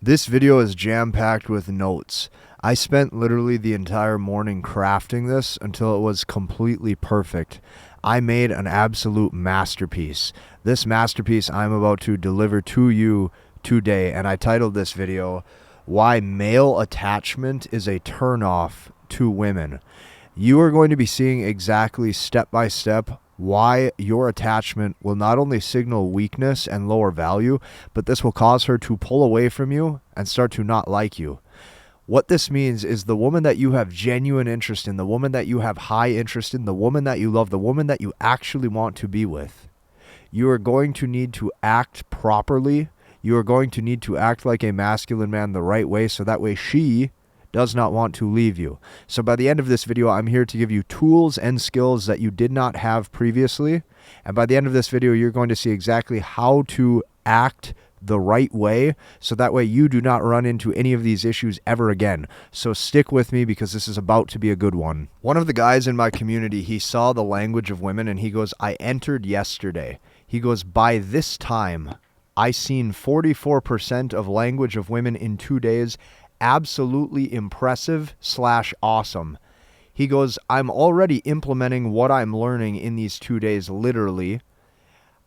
This video is jam-packed with notes. I spent literally the entire morning crafting this until it was completely perfect. I made an absolute masterpiece. This masterpiece I'm about to deliver to you today, and I titled this video, Why Male Attachment is a Turnoff to Women. You are going to be seeing exactly step by step why your attachment will not only signal weakness and lower value, but this will cause her to pull away from you and start to not like you. What this means is the woman that you have genuine interest in, the woman that you have high interest in, the woman that you love, the woman that you actually want to be with, you are going to need to act properly. You are going to need to act like a masculine man the right way, so that way she does not want to leave you. So by the end of this video, I'm here to give you tools and skills that you did not have previously. And by the end of this video, you're going to see exactly how to act the right way, so that way you do not run into any of these issues ever again. So stick with me because this is about to be a good one. One of the guys in my community, he saw the language of women and he goes, I entered yesterday. He goes, by this time, I seen 44% of language of women in 2 days. Absolutely impressive / awesome. He goes, I'm already implementing what I'm learning in these 2 days, literally.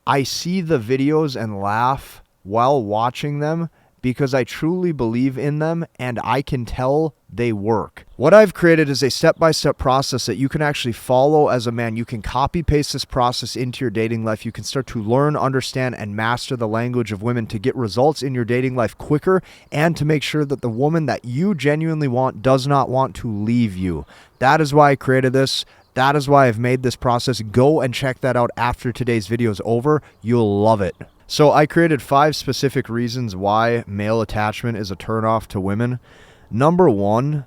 I see the videos and laugh while watching them because I truly believe in them and I can tell they work. What I've created is a step-by-step process that you can actually follow as a man. You can copy-paste this process into your dating life. You can start to learn, understand, and master the language of women to get results in your dating life quicker and to make sure that the woman that you genuinely want does not want to leave you. That is why I created this. That is why I've made this process. Go and check that out after today's video is over. You'll love it. So I created 5 specific reasons why male attachment is a turnoff to women. Number 1,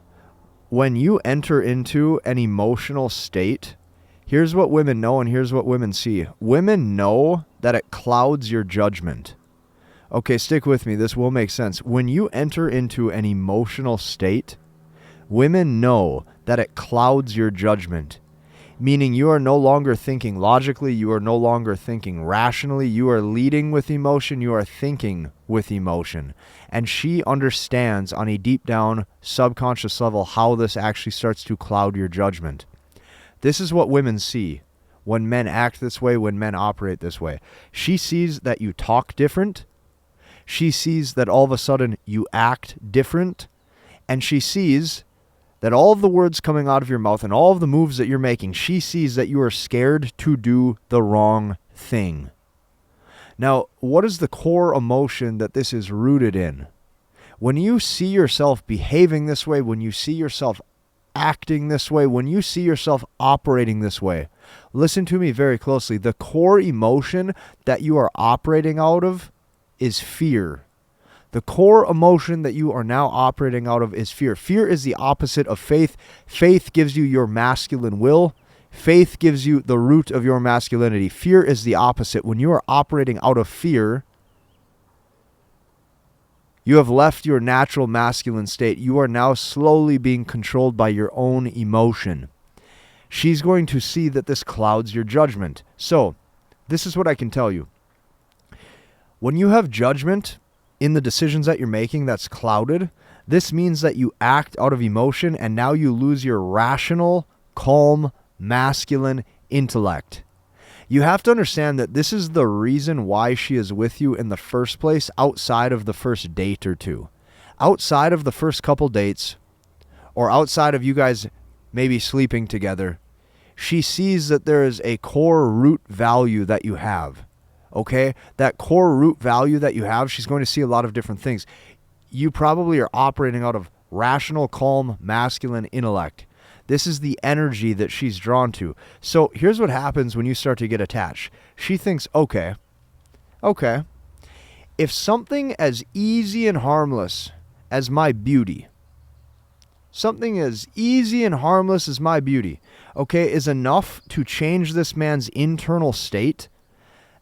when you enter into an emotional state, here's what women know and here's what women see. Women know that it clouds your judgment. Okay, stick with me. This will make sense. When you enter into an emotional state, women know that it clouds your judgment. Meaning you are no longer thinking logically, you are no longer thinking rationally, you are leading with emotion, you are thinking with emotion. And she understands on a deep down subconscious level how this actually starts to cloud your judgment. This is what women see when men act this way, when men operate this way. She sees that you talk different. She sees that all of a sudden you act different. And she sees that all of the words coming out of your mouth and all of the moves that you're making, she sees that you are scared to do the wrong thing. Now, what is the core emotion that this is rooted in? When you see yourself behaving this way, when you see yourself acting this way, when you see yourself operating this way, listen to me very closely. The core emotion that you are operating out of is fear. The core emotion that you are now operating out of is fear. Fear is the opposite of faith. Faith gives you your masculine will. Faith gives you the root of your masculinity. Fear is the opposite. When you are operating out of fear, you have left your natural masculine state. You are now slowly being controlled by your own emotion. She's going to see that this clouds your judgment. So, this is what I can tell you. When you have judgment in the decisions that you're making that's clouded, this means that you act out of emotion and now you lose your rational, calm, masculine intellect. You have to understand that this is the reason why she is with you in the first place outside of the first date or two. Outside of the first couple dates, or outside of you guys maybe sleeping together, she sees that there is a core root value that you have. Okay, that core root value that you have, she's going to see a lot of different things. You probably are operating out of rational, calm, masculine intellect. This is the energy that she's drawn to. So here's what happens when you start to get attached. She thinks, okay, if something as easy and harmless as my beauty, okay, is enough to change this man's internal state,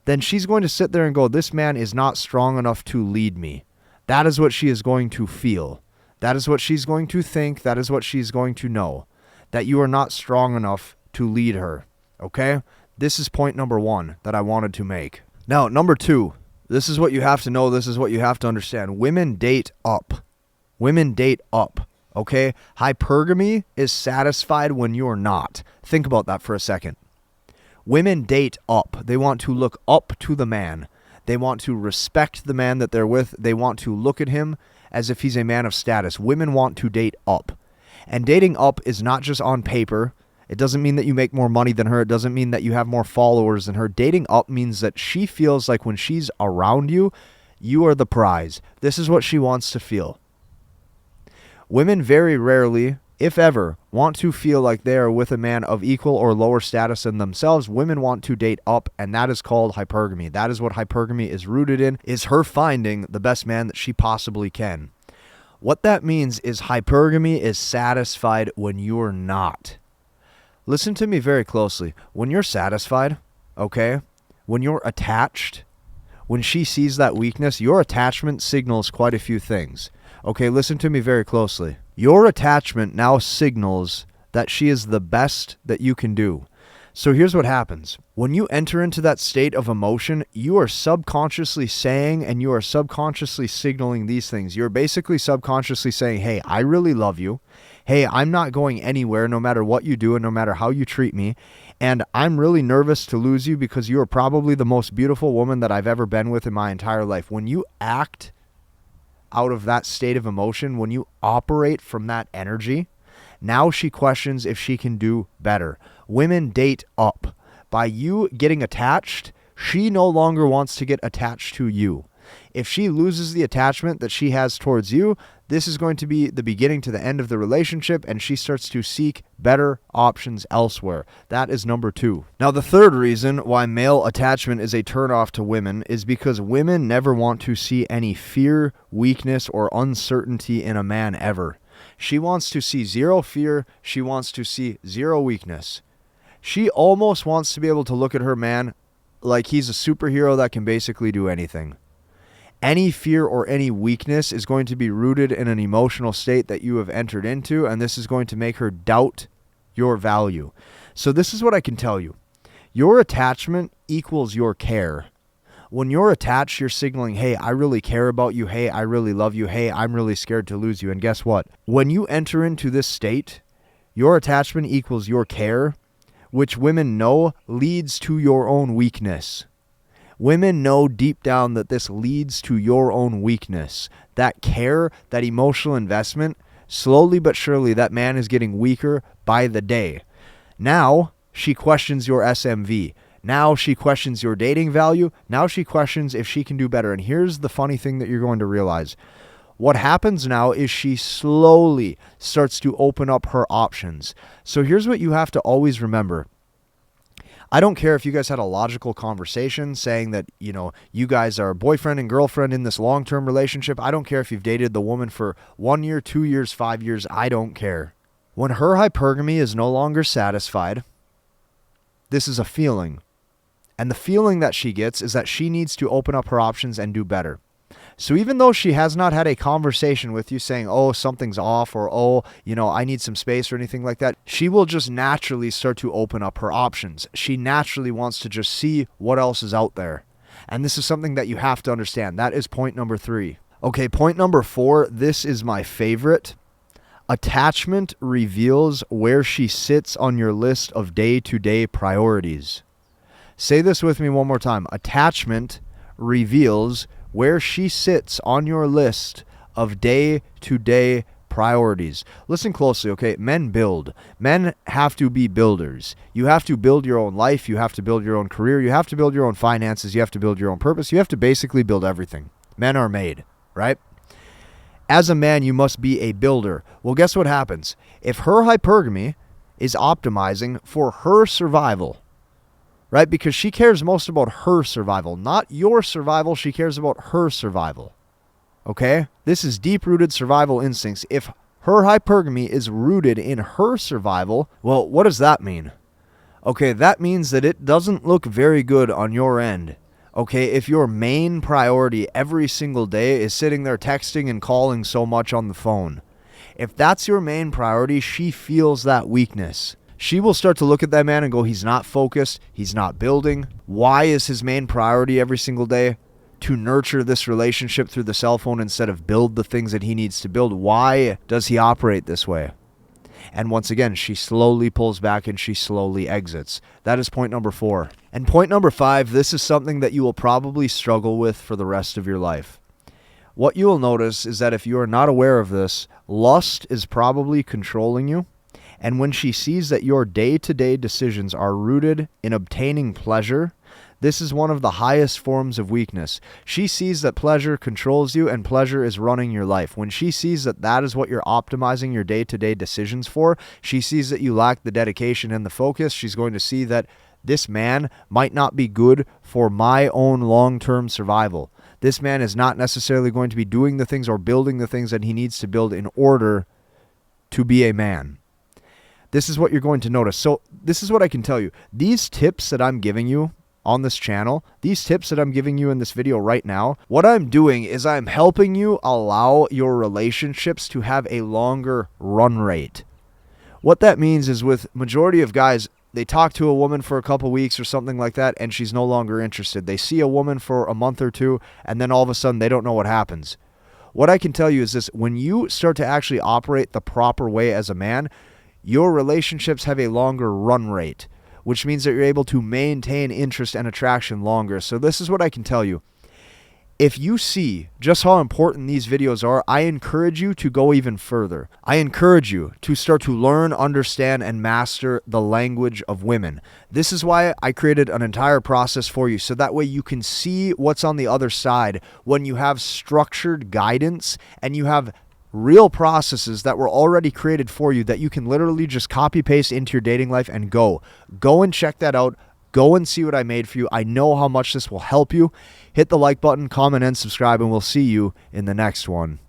then she's going to sit there and go, this man is not strong enough to lead me. That is what she is going to feel. That is what she's going to think. That is what she's going to know. That you are not strong enough to lead her. Okay? This is point number 1 that I wanted to make. Now, number 2. This is what you have to know. This is what you have to understand. Women date up. Women date up. Okay? Hypergamy is satisfied when you're not. Think about that for a second. Women date up. They want to look up to the man. They want to respect the man that they're with. They want to look at him as if he's a man of status. Women want to date up. And dating up is not just on paper. It doesn't mean that you make more money than her. It doesn't mean that you have more followers than her. Dating up means that she feels like when she's around you, you are the prize. This is what she wants to feel. Women very rarely, if ever, want to feel like they are with a man of equal or lower status than themselves. Women want to date up, and that is called hypergamy. That is what hypergamy is rooted in, is her finding the best man that she possibly can. What that means is hypergamy is satisfied when you're not. Listen to me very closely. When you're satisfied, okay, when you're attached, when she sees that weakness, your attachment signals quite a few things. Okay, listen to me very closely. Your attachment now signals that she is the best that you can do. So here's what happens. When you enter into that state of emotion, you are subconsciously saying and you are subconsciously signaling these things. You're basically subconsciously saying, hey, I really love you. Hey, I'm not going anywhere no matter what you do and no matter how you treat me. And I'm really nervous to lose you because you are probably the most beautiful woman that I've ever been with in my entire life. When you act out of that state of emotion, when you operate from that energy, now she questions if she can do better. Women date up. By you getting attached, she no longer wants to get attached to you. If she loses the attachment that she has towards you, this is going to be the beginning to the end of the relationship, and she starts to seek better options elsewhere. That is number 2. Now, the third reason why male attachment is a turnoff to women is because women never want to see any fear, weakness, or uncertainty in a man ever. She wants to see zero fear. She wants to see zero weakness. She almost wants to be able to look at her man like he's a superhero that can basically do anything. Any fear or any weakness is going to be rooted in an emotional state that you have entered into, and this is going to make her doubt your value. So this is what I can tell you. Your attachment equals your care. When you're attached, you're signaling, hey, I really care about you. Hey, I really love you. Hey, I'm really scared to lose you. And guess what? When you enter into this state, your attachment equals your care, which women know leads to your own weakness. Women know deep down that this leads to your own weakness. That care, that emotional investment, slowly but surely that man is getting weaker by the day. Now she questions your SMV. Now she questions your dating value. Now she questions if she can do better. And here's the funny thing that you're going to realize. What happens now is she slowly starts to open up her options. So here's what you have to always remember. I don't care if you guys had a logical conversation saying that, you guys are boyfriend and girlfriend in this long-term relationship. I don't care if you've dated the woman for 1 year, 2 years, 5 years. I don't care. When her hypergamy is no longer satisfied, this is a feeling. And the feeling that she gets is that she needs to open up her options and do better. So even though she has not had a conversation with you saying, oh, something's off, or, oh, I need some space or anything like that, she will just naturally start to open up her options. She naturally wants to just see what else is out there. And this is something that you have to understand. That is point number 3. Okay, point number 4, this is my favorite. Attachment reveals where she sits on your list of day-to-day priorities. Say this with me one more time. Attachment reveals where she sits on your list of day-to-day priorities. Listen closely, okay? Men build. Men have to be builders. You have to build your own life. You have to build your own career. You have to build your own finances. You have to build your own purpose. You have to basically build everything. Men are made, right? As a man, you must be a builder. Well, guess what happens? If her hypergamy is optimizing for her survival, right? Because she cares most about her survival, not your survival. She cares about her survival. Okay? This is deep-rooted survival instincts. If her hypergamy is rooted in her survival, well, what does that mean? Okay, that means that it doesn't look very good on your end. Okay, if your main priority every single day is sitting there texting and calling so much on the phone, if that's your main priority, she feels that weakness. She will start to look at that man and go, he's not focused, he's not building. Why is his main priority every single day to nurture this relationship through the cell phone instead of build the things that he needs to build? Why does he operate this way? And once again, she slowly pulls back and she slowly exits. That is point number 4. And point number 5, this is something that you will probably struggle with for the rest of your life. What you will notice is that if you are not aware of this, lust is probably controlling you. And when she sees that your day-to-day decisions are rooted in obtaining pleasure, this is one of the highest forms of weakness. She sees that pleasure controls you and pleasure is running your life. When she sees that that is what you're optimizing your day-to-day decisions for, she sees that you lack the dedication and the focus. She's going to see that this man might not be good for my own long-term survival. This man is not necessarily going to be doing the things or building the things that he needs to build in order to be a man. This is what you're going to notice. So this is what I can tell you. These tips that I'm giving you on this channel, these tips that I'm giving you in this video right now, what I'm doing is I'm helping you allow your relationships to have a longer run rate. What that means is with majority of guys, they talk to a woman for a couple weeks or something like that, and she's no longer interested. They see a woman for a month or two, and then all of a sudden they don't know what happens. What I can tell you is this: when you start to actually operate the proper way as a man, your relationships have a longer run rate, which means that you're able to maintain interest and attraction longer. So this is what I can tell you. If you see just how important these videos are, I encourage you to go even further. I encourage you to start to learn, understand, and master the language of women. This is why I created an entire process for you, so that way you can see what's on the other side when you have structured guidance and you have real processes that were already created for you that you can literally just copy paste into your dating life and go and check that out. Go and see what I made for you. I know how much this will help you. Hit the like button, comment, and subscribe, and we'll see you in the next one.